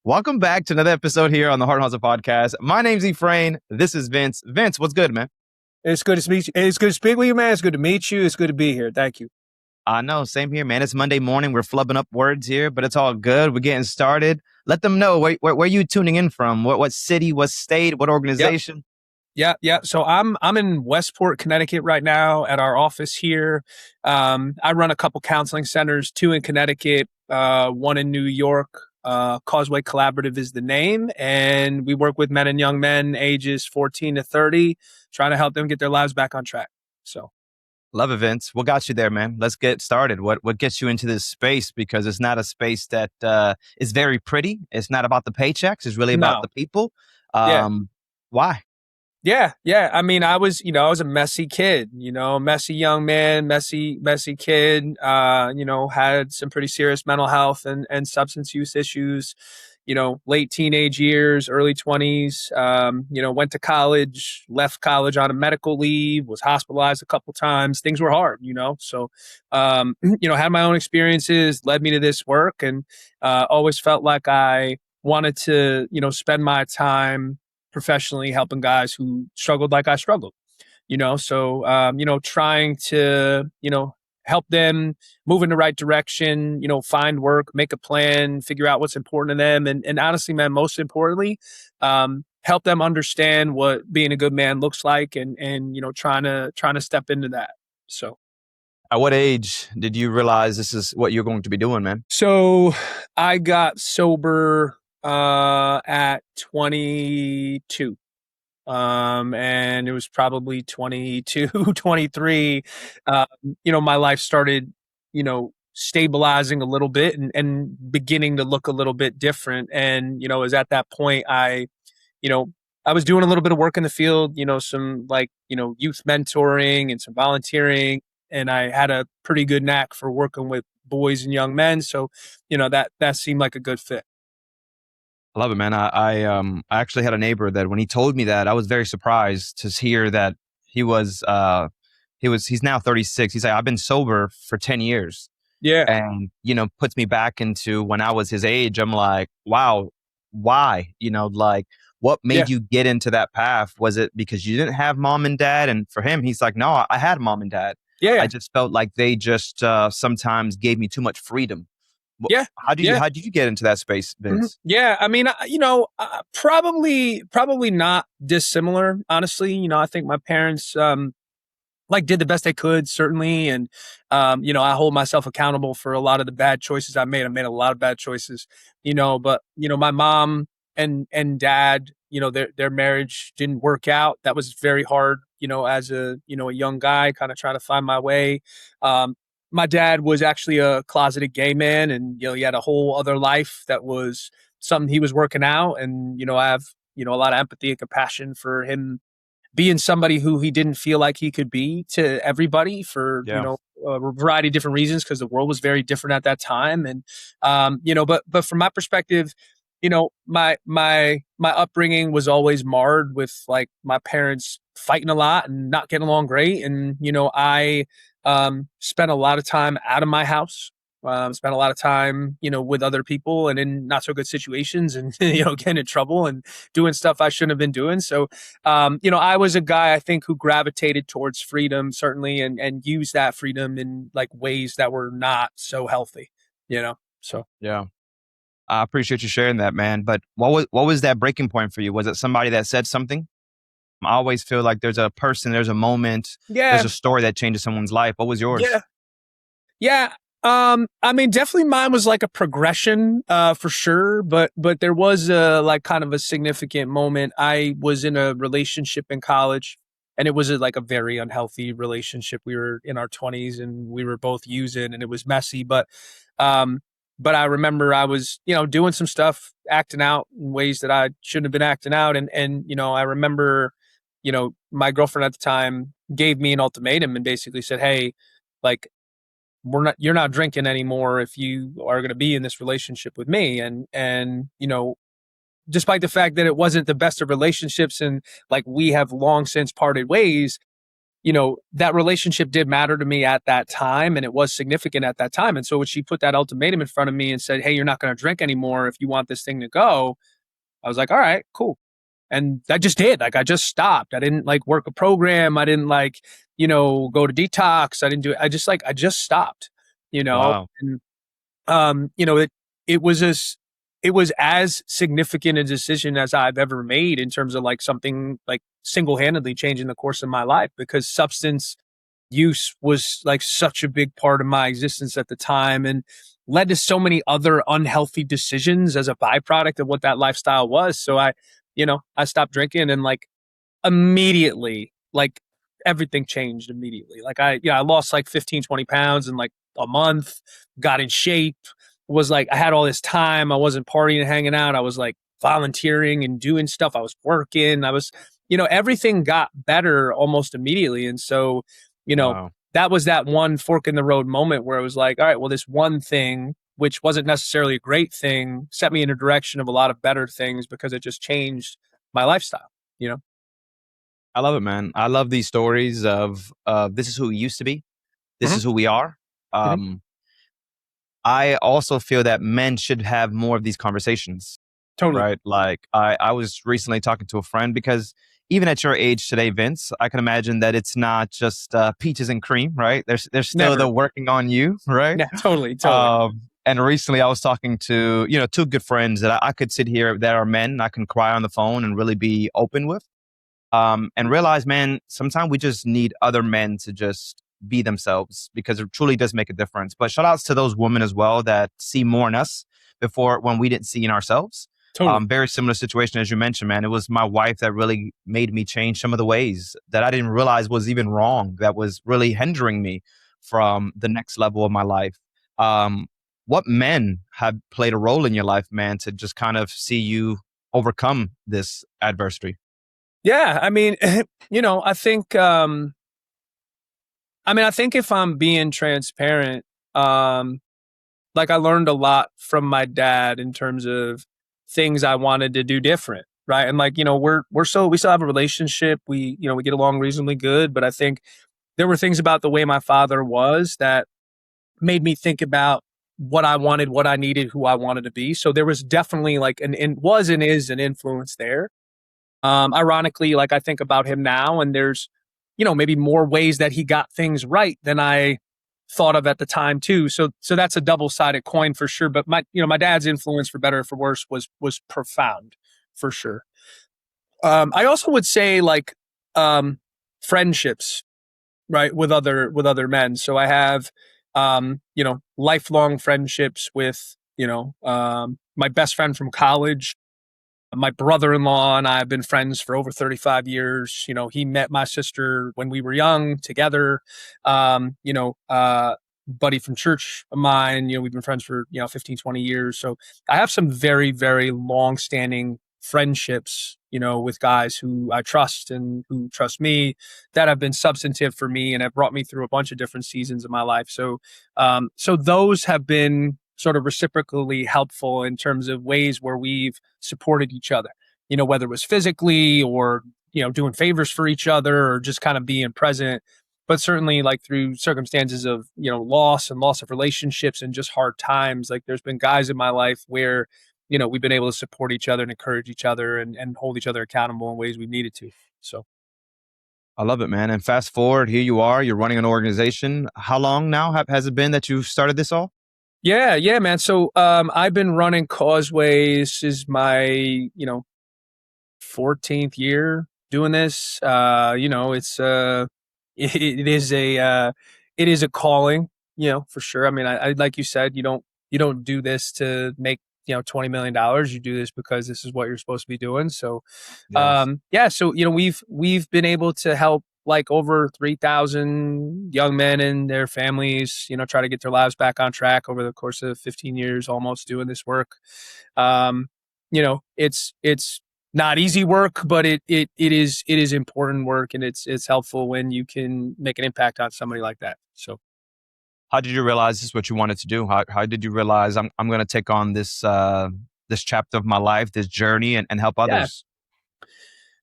Welcome back to another episode here on the Heart and Hustle podcast. My name's Efrain. This is Vince. Vince, what's good, man? It's good to meet you. It's good to speak with you, man. It's good to meet you. It's good to be here. Thank you. I know, same here, man. It's Monday morning. We're flubbing up words here, but it's all good. We're getting started. Let them know where you tuning in from. What city, what state, what Yep. organization? Yeah. So I'm in Westport, Connecticut right now at our office here. I run a couple counseling centers, two in Connecticut, one in New York. Causeway Collaborative is the name, and we work with men and young men ages 14 to 30, trying to help them get their lives back on track. So. Love events. What got you there, man? Let's get started. What gets you into this space? Because it's not a space that is very pretty. It's not about the paychecks. It's really about No. the people. Yeah. Why? Yeah. I mean, I was a messy kid, messy young man, messy kid, had some pretty serious mental health and substance use issues, late teenage years, early 20s, went to college, left college on a medical leave, was hospitalized a couple times. Things were hard, so, had my own experiences, led me to this work, and always felt like I wanted to, spend my time professionally helping guys who struggled like I struggled, so, trying to, help them move in the right direction, find work, make a plan, figure out what's important to them. And honestly, man, most importantly, help them understand what being a good man looks like and, trying to step into that. So. At what age did you realize this is what you're going to be doing, man? So I got sober at 22. And it was probably 22, 23. My life started, stabilizing a little bit and beginning to look a little bit different. And, it was at that point I was doing a little bit of work in the field, some youth mentoring and some volunteering. And I had a pretty good knack for working with boys and young men. So, that seemed like a good fit. I love it, man. I actually had a neighbor that when he told me that, I was very surprised to hear that he's now 36. He's like, I've been sober for 10 years. Yeah. And, puts me back into when I was his age. I'm like, wow, why? What made you get into that path? Was it because you didn't have mom and dad? And for him, he's like, no, I had mom and dad. Yeah. I just felt like they just sometimes gave me too much freedom. Yeah. How did you get into that space, Vince? Mm-hmm. Yeah. I mean, probably not dissimilar, honestly. I think my parents, did the best they could, certainly. And, I hold myself accountable for a lot of the bad choices I made. I made a lot of bad choices, but, my mom and dad, their marriage didn't work out. That was very hard, as a young guy kind of trying to find my way. My dad was actually a closeted gay man, and, he had a whole other life that was something he was working out. And, I have, a lot of empathy and compassion for him being somebody who he didn't feel like he could be to everybody for, a variety of different reasons, because the world was very different at that time. And, but from my perspective, my upbringing was always marred with like my parents fighting a lot and not getting along great. And, I spent a lot of time out of my house. Spent a lot of time, with other people and in not so good situations and, getting in trouble and doing stuff I shouldn't have been doing. So, I was a guy, I think, who gravitated towards freedom, certainly, and used that freedom in like ways that were not so healthy, so. Yeah. I appreciate you sharing that, man. But what was that breaking point for you? Was it somebody that said something? I always feel like there's a person, there's a moment, there's a story that changes someone's life. What was yours? Yeah. I mean, definitely mine was like a progression, for sure. But there was like kind of a significant moment. I was in a relationship in college, and it was like a very unhealthy relationship. We were in our 20s and we were both using, and it was messy. But I remember I was, doing some stuff, acting out in ways that I shouldn't have been acting out. And I remember, my girlfriend at the time gave me an ultimatum and basically said, hey, like, you're not drinking anymore if you are going to be in this relationship with me. And, despite the fact that it wasn't the best of relationships and like we have long since parted ways, that relationship did matter to me at that time, and it was significant at that time. And so when she put that ultimatum in front of me and said, "Hey, you're not going to drink anymore if you want this thing to go," I was like, "All right, cool." And I just did. Like, I just stopped. I didn't like work a program. I didn't like, go to detox. I didn't do it. I just stopped, Wow. and it it was as it was as significant a decision as I've ever made in terms of like something like single-handedly changing the course of my life, because substance use was like such a big part of my existence at the time, and led to so many other unhealthy decisions as a byproduct of what that lifestyle was. So I stopped drinking, and like immediately, like everything changed immediately. Like I lost like 15, 20 pounds in like a month, got in shape, was like, I had all this time. I wasn't partying and hanging out. I was like volunteering and doing stuff. I was working. Everything got better almost immediately. And so, you know, Wow. that was that one fork in the road moment where it was like, all right, well, this one thing, which wasn't necessarily a great thing, set me in a direction of a lot of better things because it just changed my lifestyle, you know? I love it, man. I love these stories of this is who we used to be. This Mhm, is who we are. mhm. Um, I also feel that men should have more of these conversations, Totally. right? Like I was recently talking to a friend because even at your age today, Vince, I can imagine that it's not just peaches and cream, right? There's still Never. the working on you, right? Yeah, totally, totally. And recently I was talking to, two good friends that I could sit here that are men and I can cry on the phone and really be open with. And realize, man, sometimes we just need other men to just be themselves because it truly does make a difference. But shout outs to those women as well that see more in us before when we didn't see in ourselves. Totally. Very similar situation as you mentioned, man. It was my wife that really made me change some of the ways that I didn't realize was even wrong, that was really hindering me from the next level of my life. Um, what men have played a role in your life, man, to just kind of see you overcome this adversity? Yeah, I mean, I think if I'm being transparent, um, like I learned a lot from my dad in terms of things I wanted to do different, right? And like, we still have a relationship. We get along reasonably good, but I think there were things about the way my father was that made me think about what I wanted, what I needed, who I wanted to be. So there was definitely like was and is an influence there. Ironically, like I think about him now, and there's, maybe more ways that he got things right than I thought of at the time too. So that's a double sided coin for sure. But my dad's influence, for better or for worse, was profound for sure. I also would say like um, friendships, right, with other men. So I have lifelong friendships with my best friend from college. My brother-in-law and I have been friends for over 35 years. He met my sister when we were young together. Buddy from church of mine, we've been friends for, 15, 20 years. So I have some very, very long-standing friendships, with guys who I trust and who trust me, that have been substantive for me and have brought me through a bunch of different seasons of my life. So those have been sort of reciprocally helpful in terms of ways where we've supported each other, whether it was physically or, doing favors for each other or just kind of being present. But certainly, like through circumstances of, loss and loss of relationships and just hard times, like there's been guys in my life where, we've been able to support each other and encourage each other and hold each other accountable in ways we needed to. So, I love it, man. And fast forward, here you are. You're running an organization. How long now has it been that you've started this all? yeah, yeah, man. So, I've been running Causeways is my, 14th year doing this. It's it is a calling, for sure. I mean, I like you said, you don't do this to make $20 million. You do this because this is what you're supposed to be doing. So, Yes. yeah. So we've been able to help like over 3,000 young men and their families, try to get their lives back on track over the course of 15 years, almost doing this work. It's not easy work, but it is important work, and it's helpful when you can make an impact on somebody like that. So How did you realize this is what you wanted to do? How did you realize I'm going to take on this chapter of my life, this journey, and help yeah, others?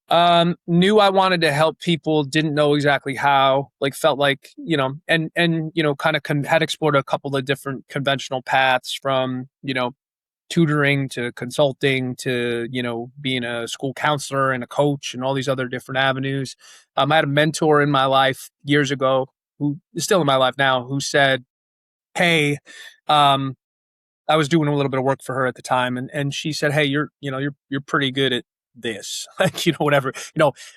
Knew I wanted to help people, didn't know exactly how, like felt like, kind of had explored a couple of different conventional paths from, tutoring to consulting to, being a school counselor and a coach and all these other different avenues. I had a mentor in my life years ago who is still in my life now who said, hey, um, I was doing a little bit of work for her at the time, and she said, "Hey, you're pretty good at this, like whatever,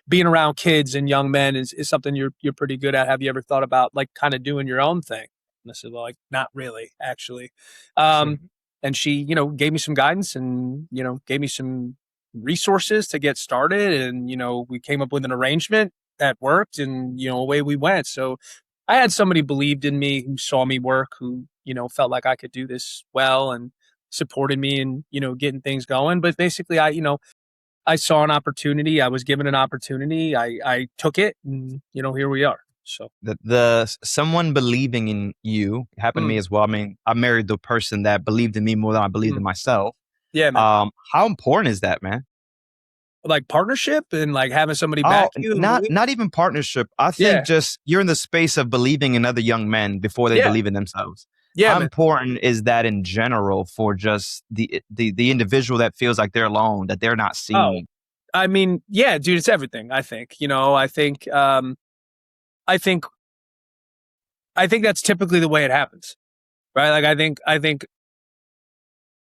being around kids and young men is something you're pretty good at. Have you ever thought about like kind of doing your own thing?" And I said, "Well, like not really, actually." Sure. Um, and she, gave me some guidance and gave me some resources to get started, and we came up with an arrangement that worked, and away we went. So I had somebody believed in me who saw me work, who, felt like I could do this well and supported me in, getting things going. But basically I saw an opportunity. I was given an opportunity. I took it and, here we are. So, The someone believing in you happened to me mm, as well. I mean, I married the person that believed in me more than I believed mm. in myself. Yeah, man. How important is that, man? Like partnership and like having somebody Oh, back you and not believe. not even partnership. I think Yeah. just you're in the space of believing in other young men before they Yeah. believe in themselves. Yeah, How man. important is that in general for just the individual that feels like they're alone, that they're not Oh, seen? I mean, yeah, dude, it's everything. I think, I think, I think that's typically the way it happens, right? Like, I think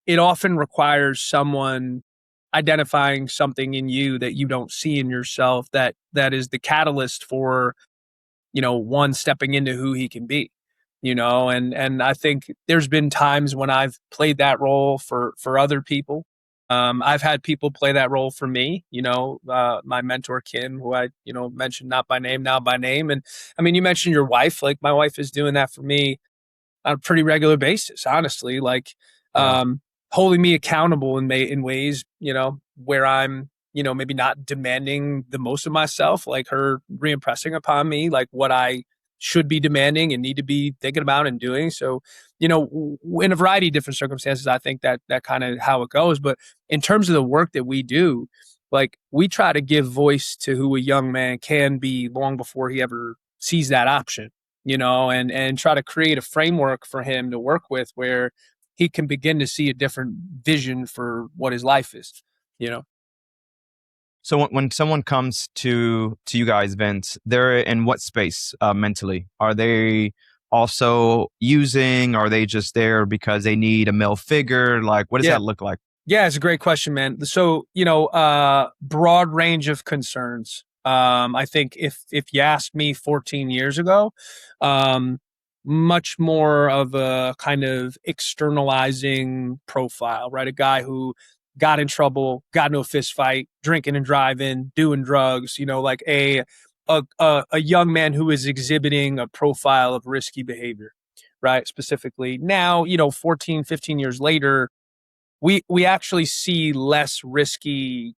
it often requires someone identifying something in you that you don't see in yourself that is the catalyst for one stepping into who he can be, and I think there's been times when I've played that role for other people. I've had people play that role for me, my mentor Kim, who I mentioned not by name now by name. And I mean, you mentioned your wife. Like my wife is doing that for me on a pretty regular basis, honestly, like Yeah. um, holding me accountable in ways, where I'm, maybe not demanding the most of myself, like her reimpressing upon me, like what I should be demanding and need to be thinking about and doing. So, in a variety of different circumstances, I think that kind of how it goes. But in terms of the work that we do, like we try to give voice to who a young man can be long before he ever sees that option, and try to create a framework for him to work with where he can begin to see a different vision for what his life is, you know. So when someone comes to you guys, Vince, they're in what space mentally? Are they also using? Are they just there because they need a male figure? Like, what does Yeah. that look like? Yeah, it's a great question, man. So, broad range of concerns. I think if you asked me 14 years ago, um, much more of a kind of externalizing profile, right? A guy who got in trouble, got into a fist fight, drinking and driving, doing drugs, like a young man who is exhibiting a profile of risky behavior, right? Specifically. Now, 14, 15 years later, we actually see less risky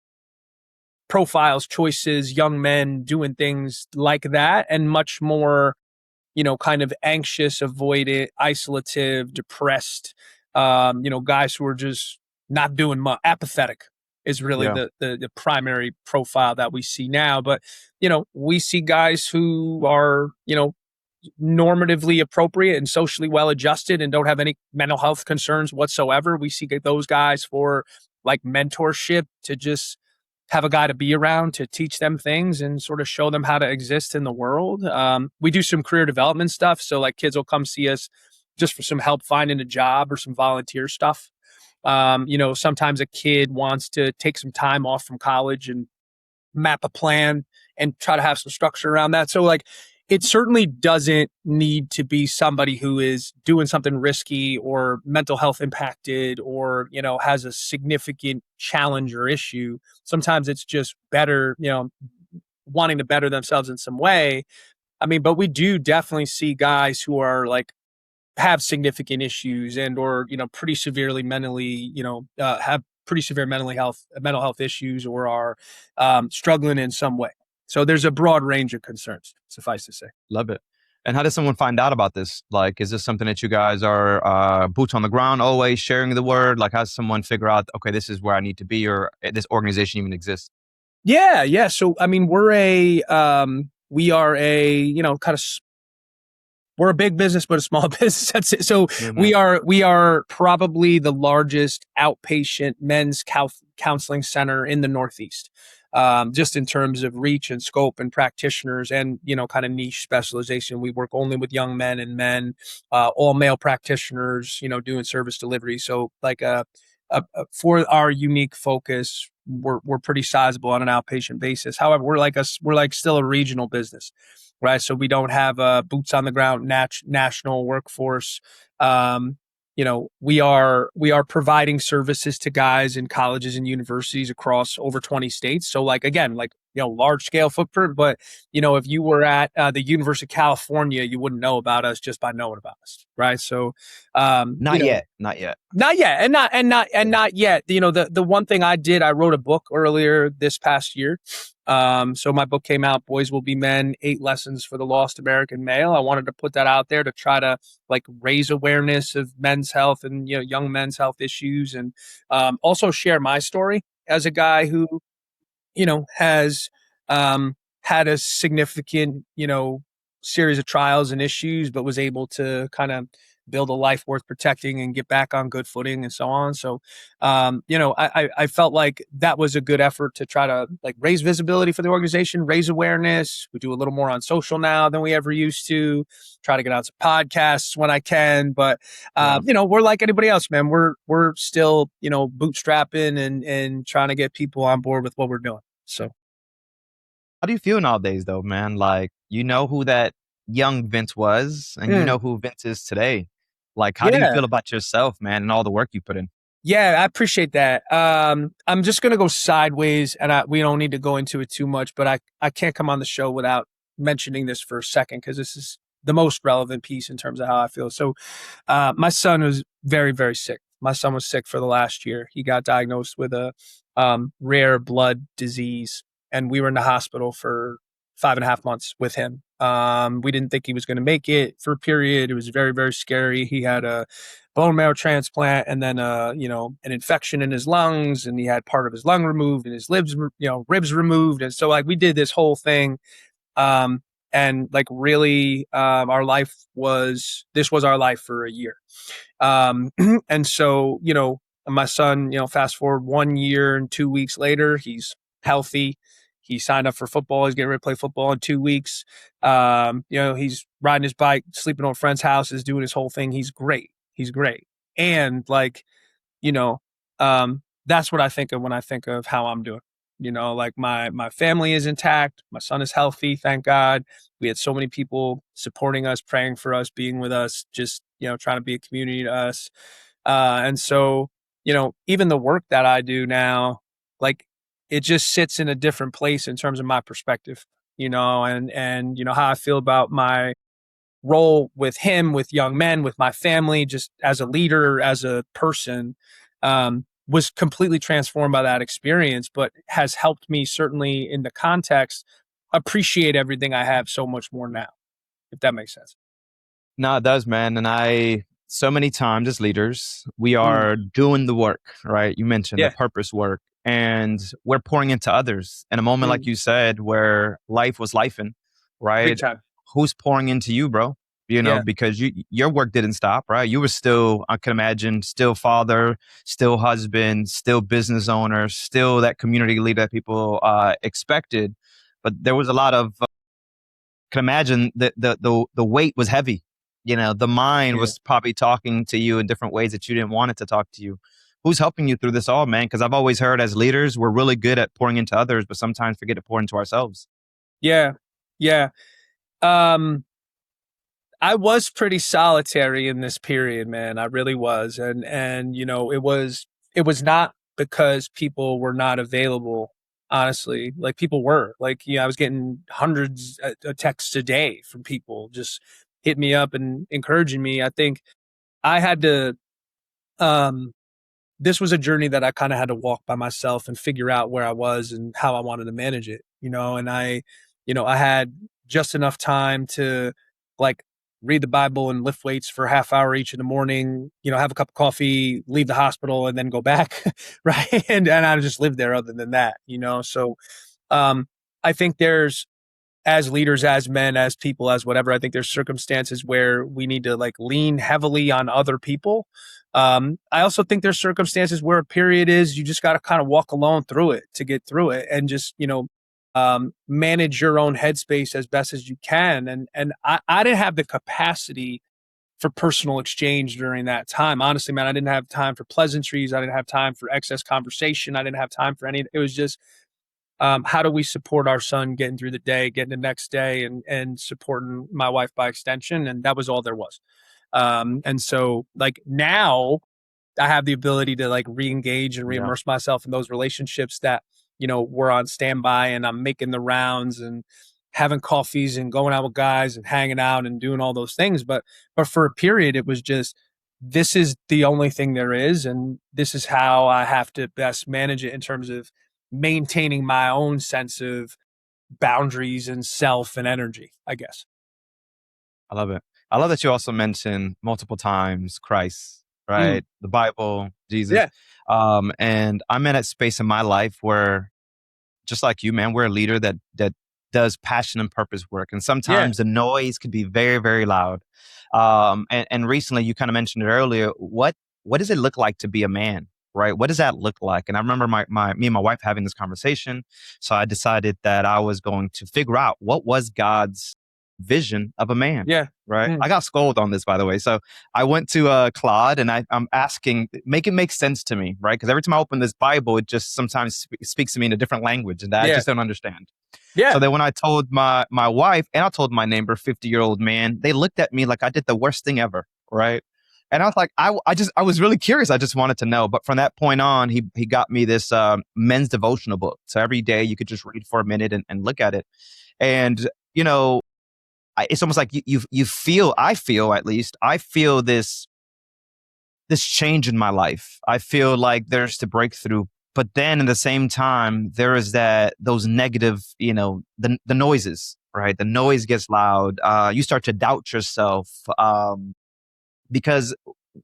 profiles, choices, young men doing things like that, and much more, kind of anxious, avoidant, isolative, depressed, guys who are just not doing much, apathetic is really Yeah. the primary profile that we see now. But we see guys who are normatively appropriate and socially well adjusted and don't have any mental health concerns whatsoever. We see those guys for like mentorship, to just have a guy to be around to teach them things and sort of show them how to exist in the world. We do some career development stuff. So like kids will come see us just for some help finding a job or some volunteer stuff. Sometimes a kid wants to take some time off from college and map a plan and try to have some structure around that. So like it certainly doesn't need to be somebody who is doing something risky or mental health impacted or, has a significant challenge or issue. Sometimes it's just better, wanting to better themselves in some way. I mean, but we do definitely see guys who are like have significant issues and or pretty severely mentally have pretty severe mental health issues or are struggling in some way. So there's a broad range of concerns, suffice to say. Love it. And how does someone find out about this? Like, is this something that you guys are boots on the ground, always sharing the word? Like, how does someone figure out, okay, this is where I need to be, or this organization even exists? Yeah, yeah. So I mean, we are a, kind of, we're a big business, but a small business. That's it. So Yeah, we man. are we are probably the largest outpatient men's counseling center in the Northeast, just in terms of reach and scope and practitioners and kind of niche specialization. We work only with young men and men, all male practitioners. Doing service delivery. So like for our unique focus, we're pretty sizable on an outpatient basis. However, we're like still a regional business, right? So we don't have a boots on the ground national workforce. Um, we are providing services to guys in colleges and universities across over 20 states. So like again, like large scale footprint. But if you were at the University of California, you wouldn't know about us just by knowing about us, right? So um, you Not know yet. Not yet. not yet, and Yeah. not yet. The one thing I did, I wrote a book earlier this past year. So my book came out, Boys Will Be Men: 8 Lessons for the Lost American Male. I wanted to put that out there to try to like raise awareness of men's health and young men's health issues, and also share my story as a guy who has had a significant, series of trials and issues, but was able to kind of build a life worth protecting and get back on good footing and so on. So, I felt like that was a good effort to try to like raise visibility for the organization, raise awareness. We do a little more on social now than we ever used to. Try to get out some podcasts when I can, but Yeah. we're like anybody else, man. We're still bootstrapping and trying to get people on board with what we're doing. So How do you feel nowadays, though, man? Like, you know who that young Vince was, and you mm, know who Vince is today. Like, how do you yeah, feel about yourself, man, and all the work you put in? yeah, I appreciate that. I'm just gonna go sideways, and we don't need to go into it too much, but I can't come on the show without mentioning this for a second because this is the most relevant piece in terms of how I feel. So, my son was very, very sick. My son was sick for the last year. He got diagnosed with a rare blood disease, and we were in the hospital for 5.5 months with him. We didn't think he was going to make it for a period. It was very, very scary. He had a bone marrow transplant and then an infection in his lungs, and he had part of his lung removed and his ribs removed. And so like we did this whole thing, um and like really our life was this was our life for a year. um and so my son, fast forward 1 year and 2 weeks later, he's healthy. He signed up for football. He's getting ready to play football in 2 weeks. He's riding his bike, sleeping on friends' houses, doing his whole thing. He's great. And like, you know, that's what I think of when I think of how I'm doing. Like my family is intact. My son is healthy, thank God. We had so many people supporting us, praying for us, being with us, just trying to be a community to us. And so, even the work that I do now, like it just sits in a different place in terms of my perspective, and how I feel about my role with him, with young men, with my family, just as a leader, as a person, was completely transformed by that experience, but has helped me certainly in the context appreciate everything I have so much more now, if that makes sense. No, it does, man. And so many times as leaders, we Mm, are doing the work, right? You mentioned the yeah, purpose work, and we're pouring into others in a moment, like mm, you said, where life was lifing, big right? time. Who's pouring into you, bro? Yeah, Because your work didn't stop, right? You were still, I can imagine, still father, still husband, still business owner, still that community leader that people expected. But there was a lot of can imagine that the weight was heavy. The mind yeah. was probably talking to you in different ways that you didn't want it to talk to you. Who's helping you through this all, man? Because I've always heard as leaders, we're really good at pouring into others, but sometimes forget to pour into ourselves. Yeah. Yeah. Um, I was pretty solitary in this period, man. I really was. And it was not because people were not available, honestly. Like people were. Like, I was getting hundreds of texts a day from people just hitting me up and encouraging me. I think I had to um this was a journey that I kind of had to walk by myself and figure out where I was and how I wanted to manage it, and I had just enough time to like read the Bible and lift weights for a half hour each in the morning, have a cup of coffee, leave the hospital and then go back. Right. And I just lived there other than that, so Um, I think there's, as leaders, as men, as people, as whatever, I think there's circumstances where we need to like lean heavily on other people. I also think there's circumstances where a period is you just got to kind of walk alone through it to get through it, and just, manage your own headspace as best as you can. And I didn't have the capacity for personal exchange during that time. Honestly, man, I didn't have time for pleasantries. I didn't have time for excess conversation. I didn't have time for any. It was just, how do we support our son getting through the day, getting the next day, and supporting my wife by extension. And that was all there was. And so like now I have the ability to like re-engage and Yeah, re-immerse myself in those relationships that, were on standby, and I'm making the rounds and having coffees and going out with guys and hanging out and doing all those things. But for a period, it was just, this is the only thing there is. And this is how I have to best manage it in terms of maintaining my own sense of boundaries and self and energy, I guess. I love it. I love that you also mentioned multiple times Christ, Mm, right? The Bible, Jesus. yeah. And I'm in a space in my life where, just like you, man, we're a leader that does passion and purpose work. And Yeah. sometimes the noise could be very, very loud. And recently you kind of mentioned it earlier. What does it look like to be a man? Right? What does that look like? And I remember me and my wife having this conversation. So I decided that I was going to figure out what was God's vision of a man. Yeah. Right. Mm, I got scolded on this, by the way. So I went to Claude and I'm asking, make it make sense to me, right? Because every time I open this Bible, it just sometimes speaks to me in a different language and that I yeah. just don't understand. So Yeah. then when I told my wife and I told my neighbor, 50-year-old man, they looked at me like I did the worst thing ever, right? And I was like, I was really curious. I just wanted to know. But from that point on, he got me this men's devotional book. So every day you could just read for a minute and look at it. And, you know, it's almost like you feel, I feel at least, I feel this change in my life. I feel like there's the breakthrough, but then at the same time, there is those negative, the noises, right? The noise gets loud. You start to doubt yourself because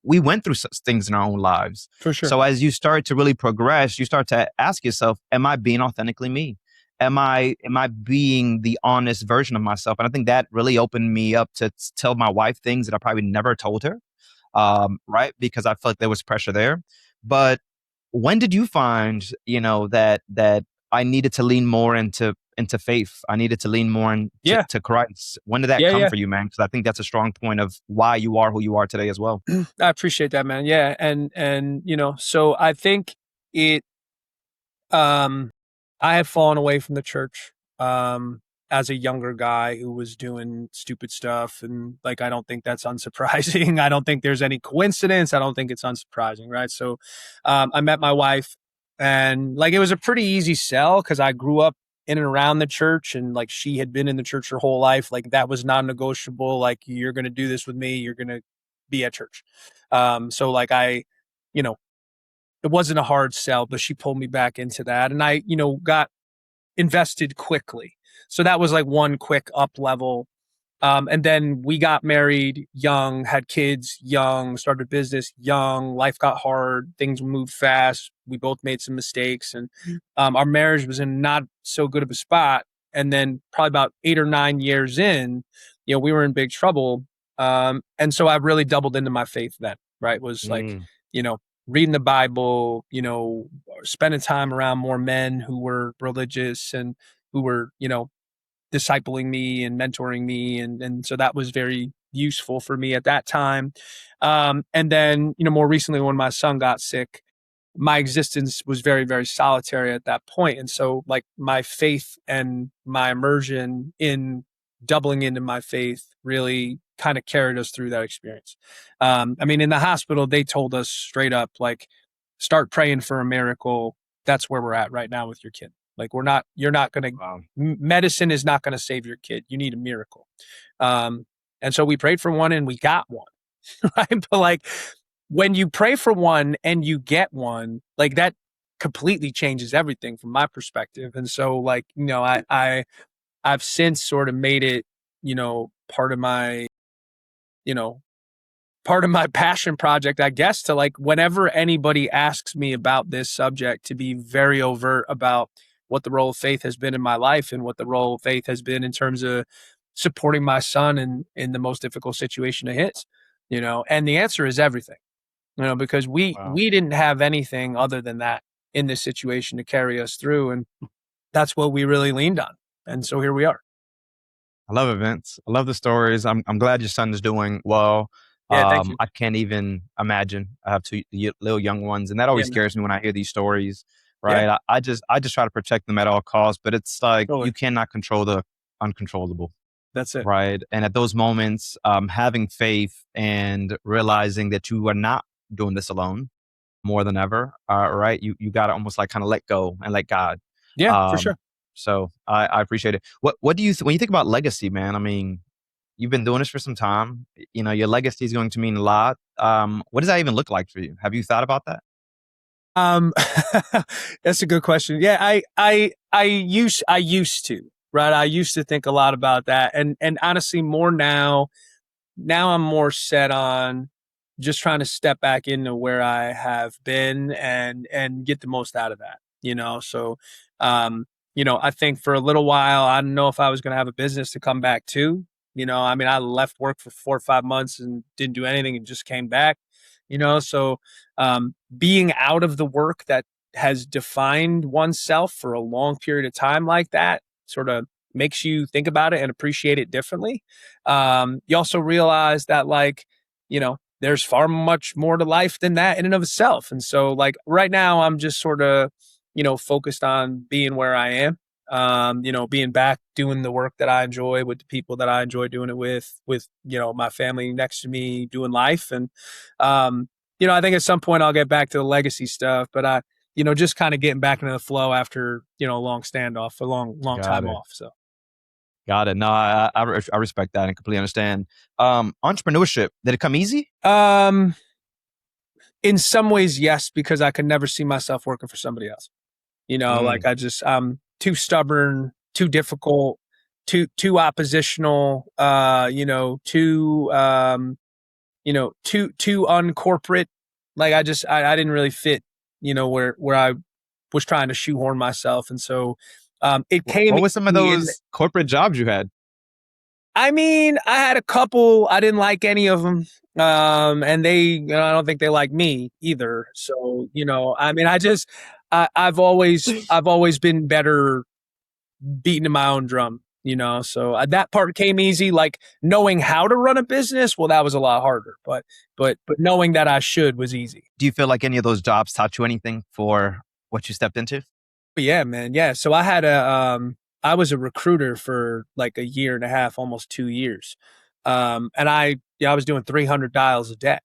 we went through such things in our own lives. For sure. So as you start to really progress, you start to ask yourself, am I being authentically me? Am I being the honest version of myself? And I think that really opened me up to tell my wife things that I probably never told her, right? Because I felt like there was pressure there. But when did you find, that I needed to lean more into faith? I needed to lean more into Yeah. to Christ. When did that Yeah. come Yeah. for you, man? Because I think that's a strong point of why you are who you are today as well. I appreciate that, man. Yeah. And, so I think it, um, I had fallen away from the church, as a younger guy who was doing stupid stuff. And like, I don't think that's unsurprising. I don't think there's any coincidence. I don't think it's unsurprising. Right. So, I met my wife, and like, it was a pretty easy sell because I grew up in and around the church, and like, she had been in the church her whole life. Like, that was non-negotiable. Like, you're going to do this with me. You're going to be at church. So like you know, it wasn't a hard sell, but she pulled me back into that. And I, got invested quickly. So that was like one quick up level. And then we got married young, had kids young, started a business young. Life got hard, things moved fast. We both made some mistakes, and our marriage was in not so good of a spot. And then probably about 8 or 9 years in, we were in big trouble. And so I really doubled into my faith then. Right, was like, Mm. you know, reading the Bible, spending time around more men who were religious and who were, discipling me and mentoring me. And so that was very useful for me at that time. And then, more recently when my son got sick, my existence was very, very solitary at that point. And so like my faith and my immersion in doubling into my faith really kind of carried us through that experience. I mean, in the hospital, they told us straight up, like, start praying for a miracle. That's where we're at right now with your kid. Like, you're not going to, Wow. medicine is not going to save your kid. You need a miracle. Um, and so we prayed for one and we got one. Right. But like, when you pray for one and you get one, like, that completely changes everything from my perspective. And so like, I've since sort of made it, part of my, you know, part of my passion project, I guess, to like, whenever anybody asks me about this subject, to be very overt about what the role of faith has been in my life and what the role of faith has been in terms of supporting my son in the most difficult situation of his, and the answer is everything, because Wow. we didn't have anything other than that in this situation to carry us through. And that's what we really leaned on. And so here we are. I love it, Vince. I love the stories. I'm glad your son is doing well. Yeah. Thank you. I can't even imagine. I have two little young ones, and that Yeah, always man. scares me when I hear these stories. Yeah. Right? I just try to protect them at all costs, but it's like Totally. you cannot control the uncontrollable. That's it. Right? And at those moments, having faith and realizing that you are not doing this alone more than ever. Right? You got to almost like kind of let go and let God. Yeah, for Um, sure. so I appreciate it. What do you when you think about legacy, man? I mean, you've been doing this for some time. You know, your legacy is going to mean a lot. What does that even look like for you? Have you thought about that? Um, that's a good question. Yeah, I used to, right? I used to think a lot about that, and honestly, more now. Now I'm more set on just trying to step back into where I have been and get the most out of that. So, um, I think for a little while, I didn't know if I was going to have a business to come back to. I mean, I left work for 4 or 5 months and didn't do anything and just came back. So being out of the work that has defined oneself for a long period of time like that sort of makes you think about it and appreciate it differently. You also realize that, like, there's far much more to life than that in and of itself. And so, like, right now, I'm just sort of, focused on being where I am. Being back doing the work that I enjoy with the people that I enjoy doing it with my family next to me, doing life. And I think at some point I'll get back to the legacy stuff, but just kind of getting back into the flow after a long standoff, a long Got time it. off. So. Got it. No, I respect that and completely understand. Entrepreneurship, did it come easy? Um, in some ways, yes, because I could never see myself working for somebody else. Like Mm. I'm too stubborn, too difficult, too oppositional, too uncorporate. Like I didn't really fit, where I was trying to shoehorn myself. And so it came What were some of easy in. those corporate jobs you had? I mean, I had a couple. I didn't like any of them. And I don't think they like me either. So, I mean, I've always been better beating to my own drum, So that part came easy. Like knowing how to run a business, well, that was a lot harder. But knowing that I should was easy. Do you feel like any of those jobs taught you anything for what you stepped into? But yeah, man. Yeah. So I was a recruiter for like a year and a half, almost 2 years. And I was doing 300 dials a day,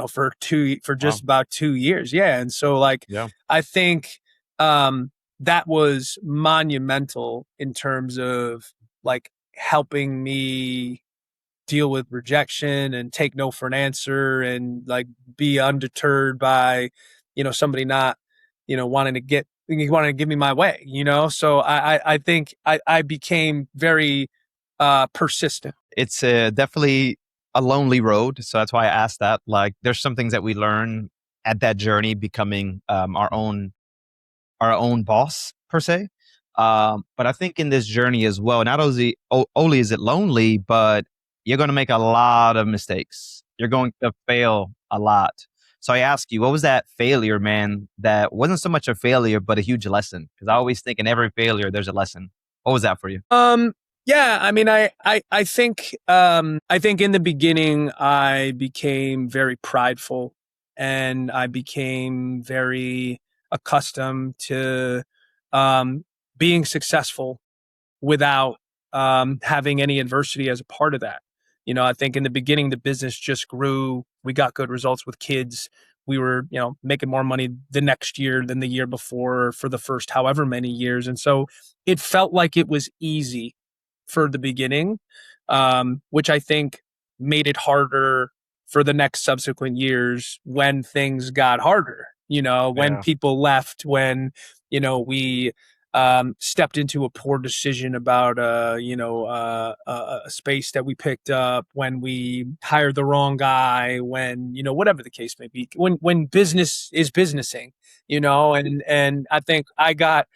for Wow. just about 2 years. Yeah. And so like, Yeah. I think, that was monumental in terms of like helping me deal with rejection and take no for an answer and like be undeterred by somebody not wanting to give me my way, so I think I became very persistent. It's definitely a lonely road. So that's why I asked that. Like, there's some things that we learn at that journey, becoming our own boss per se. But I think in this journey as well, not only is it lonely, but you're going to make a lot of mistakes. You're going to fail a lot. So I ask you, what was that failure, man, that wasn't so much a failure, but a huge lesson? Because I always think in every failure, there's a lesson. What was that for you? Yeah, I mean, I think in the beginning I became very prideful and I became very accustomed to um, being successful without having any adversity as a part of that. I think in the beginning, the business just grew. We got good results with kids. We were, making more money the next year than the year before for the first however many years. And so it felt like it was easy for the beginning, which I think made it harder for the next subsequent years when things got harder, when Yeah. people left, when, we stepped into a poor decision about a space that we picked up, when we hired the wrong guy, when whatever the case may be, when business is businessing, and I think I got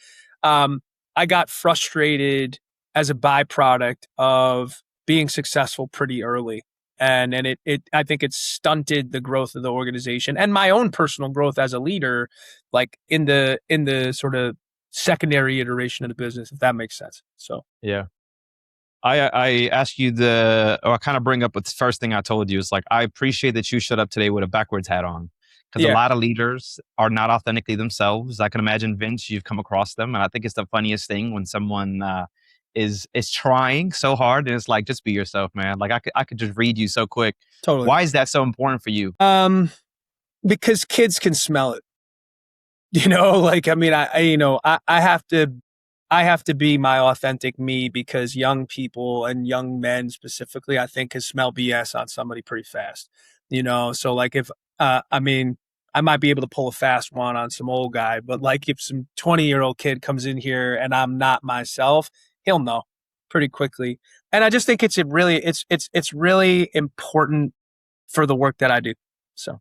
I got frustrated as a byproduct of being successful pretty early. And it I think it stunted the growth of the organization and my own personal growth as a leader, like in the sort of secondary iteration of the business, if that makes sense. So Yeah. I ask you or I kind of bring up the first thing I told you is like, I appreciate that you showed up today with a backwards hat on because a yeah, lot of leaders are not authentically themselves. I can imagine, Vince, you've come across them. And I think it's the funniest thing when someone is trying so hard and it's like, just be yourself, man. Like I could just read you so quick. totally. Why is that so important for you? Because kids can smell it. You know, like I mean, I have to be my authentic me because young people and young men specifically, I think, can smell BS on somebody pretty fast. You know, so like if I mean, I might be able to pull a fast one on some old guy, but like if some 20-year-old kid comes in here and I'm not myself, he'll know pretty quickly. And I just think it's really important for the work that I do. So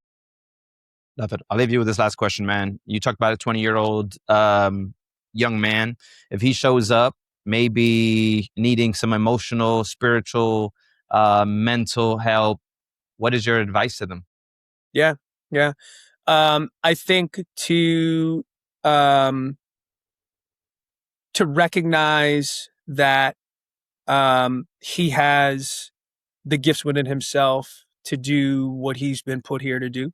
Love it. I'll leave you with this last question, man. You talked about a 20-year-old young man. If he shows up, maybe needing some emotional, spiritual, mental help, what is your advice to them? yeah, yeah. I think um, to recognize that he has the gifts within himself to do what he's been put here to do.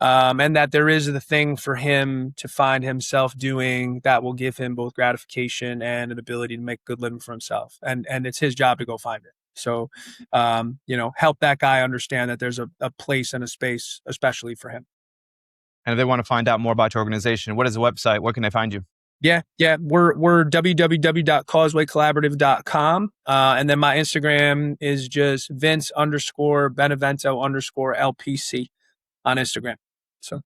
And that there is the thing for him to find himself doing that will give him both gratification and an ability to make a good living for himself. And it's his job to go find it. So, help that guy understand that there's a place and a space, especially for him. And if they want to find out more about your organization, what is the website? Where can they find you? Yeah, yeah. We're www.causewaycollaborative.com. And then my Instagram is just Vince underscore Benevento underscore LPC on Instagram. So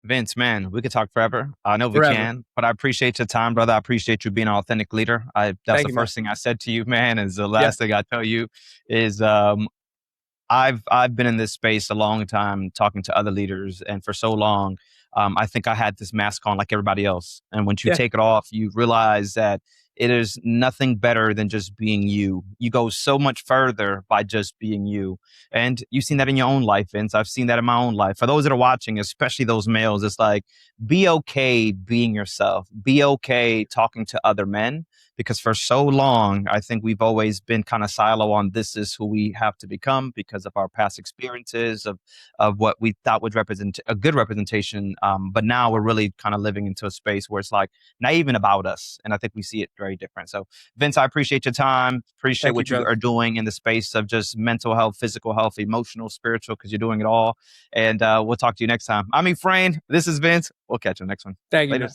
Vince, man, we could talk forever. I know we forever. can, but I appreciate your time, brother. I appreciate you being an authentic leader. That's Thank the you, man. first thing I said to you, man. Is the Yeah. last thing I tell you is I've been in this space a long time, talking to other leaders, and for so long, I think I had this mask on like everybody else. And once you Yeah. take it off, you realize that it is nothing better than just being you. You go so much further by just being you, and you've seen that in your own life, Vince. I've seen that in my own life. For those that are watching, especially those males, it's like be okay being yourself. Be okay talking to other men because for so long, I think we've always been kind of silo on this is who we have to become because of our past experiences of what we thought would represent a good representation. But now we're really kind of living into a space where it's like not even about us. And I think we see it very different. So Vince, I appreciate your time. Appreciate Thank you, what you brother. are doing in the space of just mental health, physical health, emotional, spiritual, because you're doing it all. And we'll talk to you next time. I'm Efrain. This is Vince. We'll catch you next one. Thank you, Later. man.